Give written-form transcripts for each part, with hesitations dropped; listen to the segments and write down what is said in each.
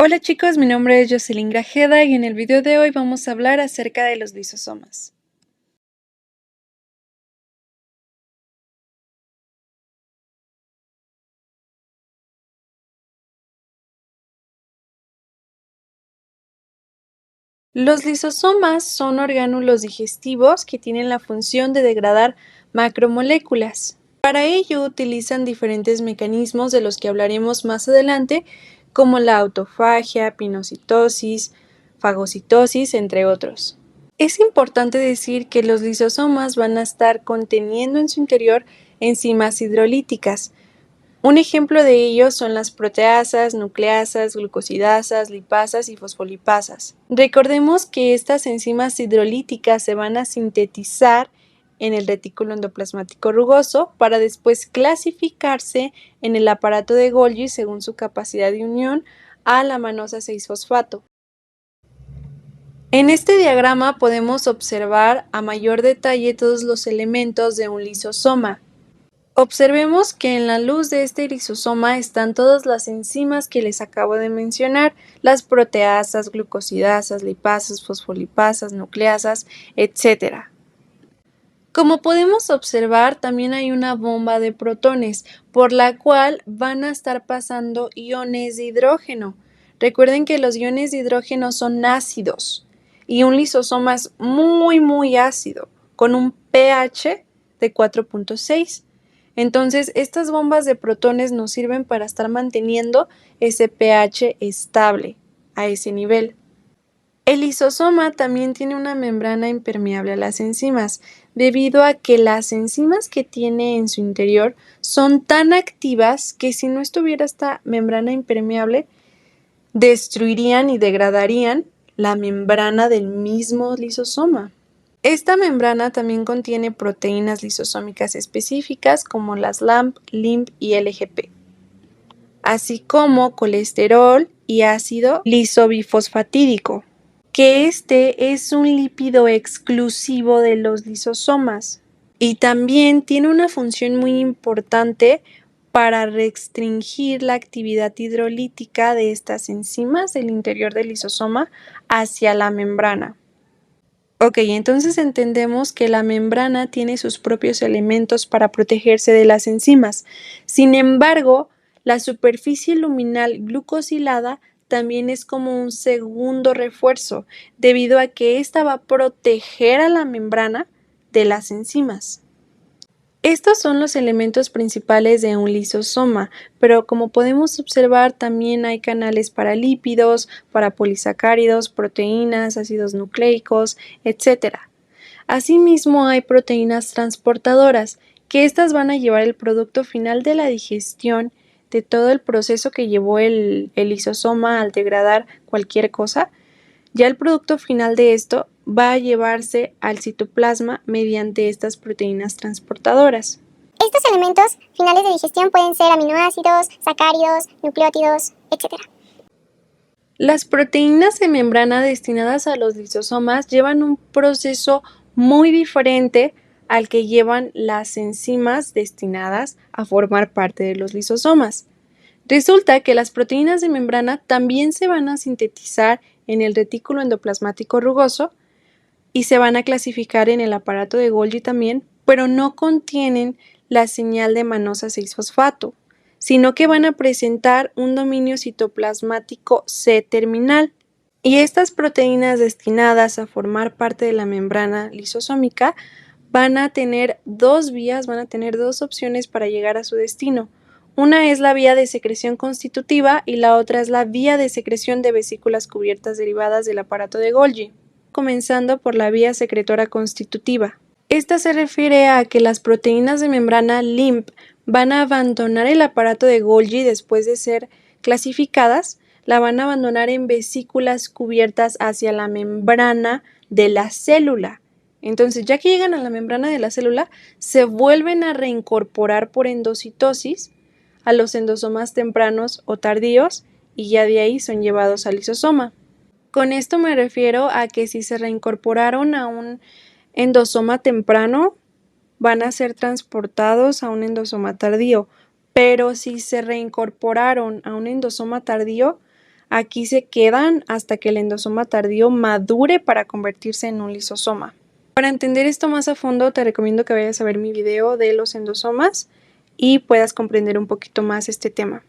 Hola chicos, mi nombre es Jocelyn Grajeda y en el video de hoy vamos a hablar acerca de los lisosomas. Los lisosomas son orgánulos digestivos que tienen la función de degradar macromoléculas. Para ello utilizan diferentes mecanismos de los que hablaremos más adelante, como la autofagia, pinocitosis, fagocitosis, entre otros. Es importante decir que los lisosomas van a estar conteniendo en su interior enzimas hidrolíticas. Un ejemplo de ello son las proteasas, nucleasas, glucosidasas, lipasas y fosfolipasas. Recordemos que estas enzimas hidrolíticas se van a sintetizar en el retículo endoplasmático rugoso para después clasificarse en el aparato de Golgi según su capacidad de unión a la manosa 6-fosfato. En este diagrama podemos observar a mayor detalle todos los elementos de un lisosoma. Observemos que en la luz de este lisosoma están todas las enzimas que les acabo de mencionar, las proteasas, glucosidasas, lipasas, fosfolipasas, nucleasas, etc. Como podemos observar, también hay una bomba de protones, por la cual van a estar pasando iones de hidrógeno. Recuerden que los iones de hidrógeno son ácidos y un lisosoma es muy ácido, con un pH de 4.6. Entonces, estas bombas de protones nos sirven para estar manteniendo ese pH estable a ese nivel. El lisosoma también tiene una membrana impermeable a las enzimas, debido a que las enzimas que tiene en su interior son tan activas que si no estuviera esta membrana impermeable, destruirían y degradarían la membrana del mismo lisosoma. Esta membrana también contiene proteínas lisosómicas específicas como las LAMP, LIMP y LGP, así como colesterol y ácido lisobifosfatídico, que este es un lípido exclusivo de los lisosomas y también tiene una función muy importante para restringir la actividad hidrolítica de estas enzimas del interior del lisosoma hacia la membrana. Ok, entonces entendemos que la membrana tiene sus propios elementos para protegerse de las enzimas. Sin embargo, la superficie luminal glucosilada también es como un segundo refuerzo, debido a que ésta va a proteger a la membrana de las enzimas. Estos son los elementos principales de un lisosoma, pero como podemos observar también hay canales para lípidos, para polisacáridos, proteínas, ácidos nucleicos, etc. Asimismo hay proteínas transportadoras, que estas van a llevar el producto final de la digestión de todo el proceso que llevó el lisosoma al degradar cualquier cosa. Ya el producto final de esto va a llevarse al citoplasma mediante estas proteínas transportadoras. Estos elementos finales de digestión pueden ser aminoácidos, sacáridos, nucleótidos, etc. Las proteínas de membrana destinadas a los lisosomas llevan un proceso muy diferente al que llevan las enzimas destinadas a formar parte de los lisosomas. Resulta que las proteínas de membrana también se van a sintetizar en el retículo endoplasmático rugoso y se van a clasificar en el aparato de Golgi también, pero no contienen la señal de manosa 6-fosfato, sino que van a presentar un dominio citoplasmático C-terminal. Y estas proteínas destinadas a formar parte de la membrana lisosómica van a tener dos vías, van a tener dos opciones para llegar a su destino. Una es la vía de secreción constitutiva y la otra es la vía de secreción de vesículas cubiertas derivadas del aparato de Golgi, comenzando por la vía secretora constitutiva. Esta se refiere a que las proteínas de membrana LIMP van a abandonar el aparato de Golgi después de ser clasificadas, la van a abandonar en vesículas cubiertas hacia la membrana de la célula. Entonces, ya que llegan a la membrana de la célula, se vuelven a reincorporar por endocitosis a los endosomas tempranos o tardíos y ya de ahí son llevados al lisosoma. Con esto me refiero a que si se reincorporaron a un endosoma temprano, van a ser transportados a un endosoma tardío, pero si se reincorporaron a un endosoma tardío, Aquí se quedan hasta que el endosoma tardío madure para convertirse en un lisosoma. Para entender esto más a fondo, te recomiendo que vayas a ver mi video de los endosomas y puedas comprender un poquito más este tema.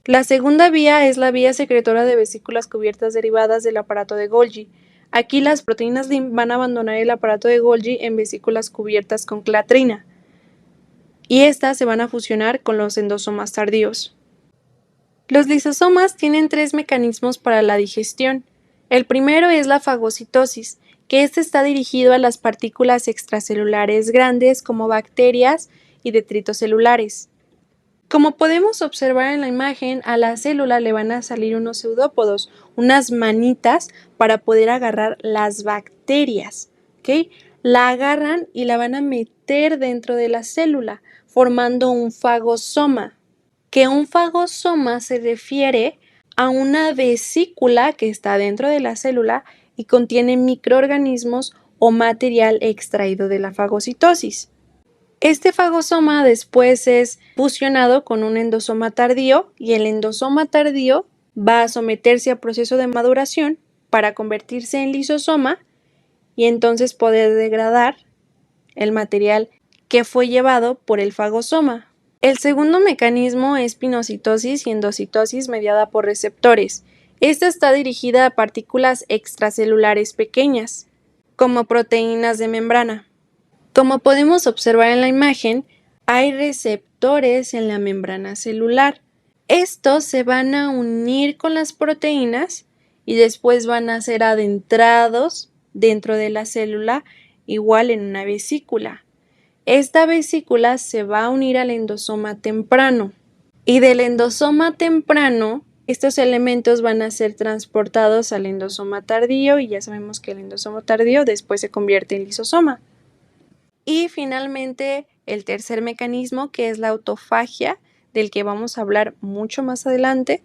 La segunda vía es la vía secretora de vesículas cubiertas derivadas del aparato de Golgi. Aquí las proteínas van a abandonar el aparato de Golgi en vesículas cubiertas con clatrina y estas se van a fusionar con los endosomas tardíos. Los lisosomas tienen 3 mecanismos para la digestión. El primero es la fagocitosis, que está dirigido a las partículas extracelulares grandes como bacterias y detritos celulares. Como podemos observar en la imagen, a la célula le van a salir unos pseudópodos, unas manitas para poder agarrar las bacterias, ¿ok? La agarran y la van a meter dentro de la célula, formando un fagosoma. Que un fagosoma se refiere a una vesícula que está dentro de la célula y contiene microorganismos o material extraído de la fagocitosis. Este fagosoma después es fusionado con un endosoma tardío y el endosoma tardío va a someterse a proceso de maduración para convertirse en lisosoma y entonces poder degradar el material que fue llevado por el fagosoma. El segundo mecanismo es pinocitosis y endocitosis mediada por receptores. Esta está dirigida a partículas extracelulares pequeñas, como proteínas de membrana. Como podemos observar en la imagen, hay receptores en la membrana celular. Estos se van a unir con las proteínas y después van a ser adentrados dentro de la célula, igual en una vesícula. Esta vesícula se va a unir al endosoma temprano y del endosoma temprano estos elementos van a ser transportados al endosoma tardío y ya sabemos que el endosoma tardío después se convierte en lisosoma. Y finalmente el tercer mecanismo, que es la autofagia, del que vamos a hablar mucho más adelante,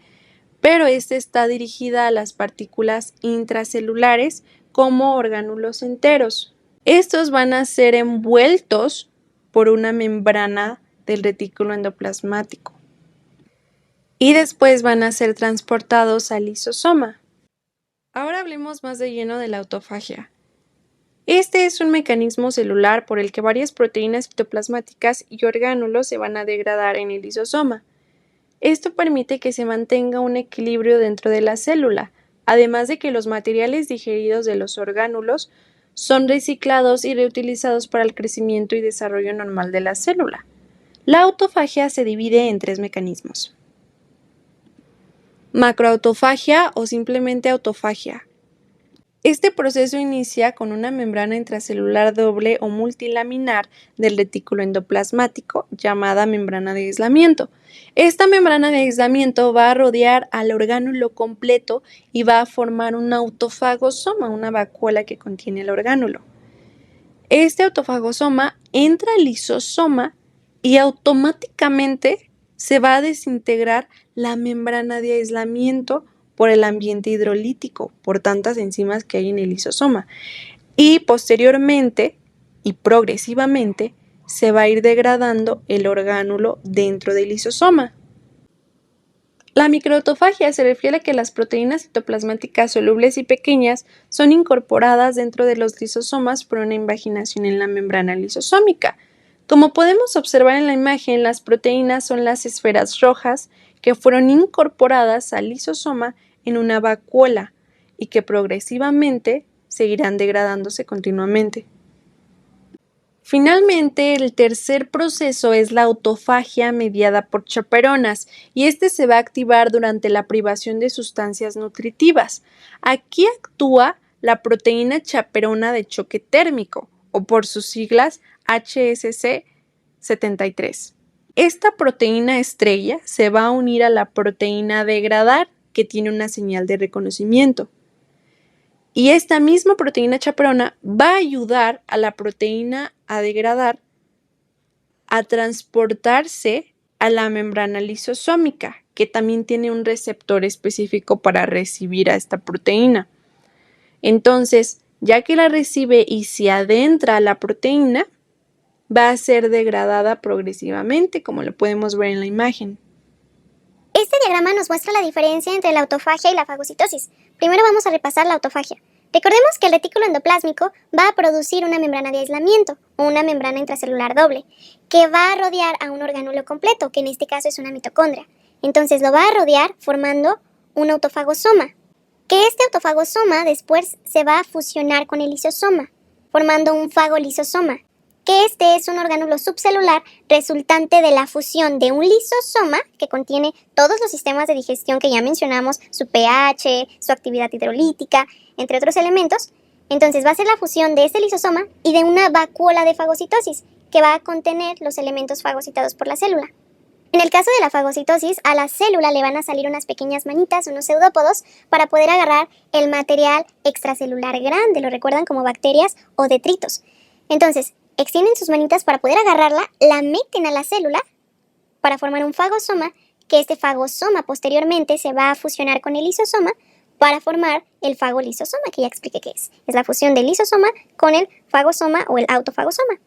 pero está dirigida a las partículas intracelulares como orgánulos enteros. Estos van a ser envueltos por una membrana del retículo endoplasmático y después van a ser transportados al lisosoma. Ahora hablemos más de lleno de la autofagia. Este es un mecanismo celular por el que varias proteínas citoplasmáticas y orgánulos se van a degradar en el lisosoma. Esto permite que se mantenga un equilibrio dentro de la célula, además de que los materiales digeridos de los orgánulos son reciclados y reutilizados para el crecimiento y desarrollo normal de la célula. La autofagia se divide en 3 mecanismos. Macroautofagia o simplemente autofagia. Este proceso inicia con una membrana intracelular doble o multilaminar del retículo endoplasmático llamada membrana de aislamiento. Esta membrana de aislamiento va a rodear al orgánulo completo y va a formar un autofagosoma, una vacuola que contiene el orgánulo. Este autofagosoma entra al lisosoma y automáticamente se va a desintegrar la membrana de aislamiento por el ambiente hidrolítico, por tantas enzimas que hay en el lisosoma. Y posteriormente y progresivamente se va a ir degradando el orgánulo dentro del lisosoma. La microautofagia se refiere a que las proteínas citoplasmáticas solubles y pequeñas son incorporadas dentro de los lisosomas por una invaginación en la membrana lisosómica. Como podemos observar en la imagen, las proteínas son las esferas rojas que fueron incorporadas al lisosoma en una vacuola y que progresivamente seguirán degradándose continuamente. Finalmente, el tercer proceso es la autofagia mediada por chaperonas y se va a activar durante la privación de sustancias nutritivas. Aquí actúa la proteína chaperona de choque térmico o por sus siglas HSC73. Esta proteína estrella se va a unir a la proteína a degradar que tiene una señal de reconocimiento. Y esta misma proteína chaperona va a ayudar a la proteína a degradar a transportarse a la membrana lisosómica, que también tiene un receptor específico para recibir a esta proteína. Entonces, ya que la recibe y se adentra a la proteína, va a ser degradada progresivamente, como lo podemos ver en la imagen. Este diagrama nos muestra la diferencia entre la autofagia y la fagocitosis. Primero vamos a repasar la autofagia. Recordemos que el retículo endoplásmico va a producir una membrana de aislamiento o una membrana intracelular doble, que va a rodear a un orgánulo completo, que en este caso es una mitocondria. Entonces lo va a rodear formando un autofagosoma, que este autofagosoma después se va a fusionar con el lisosoma, formando un fagolisosoma, que este es un orgánulo subcelular resultante de la fusión de un lisosoma que contiene todos los sistemas de digestión que ya mencionamos, su pH, su actividad hidrolítica, entre otros elementos. Entonces va a ser la fusión de este lisosoma y de una vacuola de fagocitosis, que va a contener los elementos fagocitados por la célula. En el caso de la fagocitosis, a la célula le van a salir unas pequeñas manitas, unos pseudópodos, para poder agarrar el material extracelular grande, lo recuerdan como bacterias o detritos. Entonces, extienden sus manitas para poder agarrarla, la meten a la célula para formar un fagosoma, que este fagosoma posteriormente se va a fusionar con el lisosoma para formar el fagolisosoma, que ya expliqué qué es. Es la fusión del lisosoma con el fagosoma o el autofagosoma.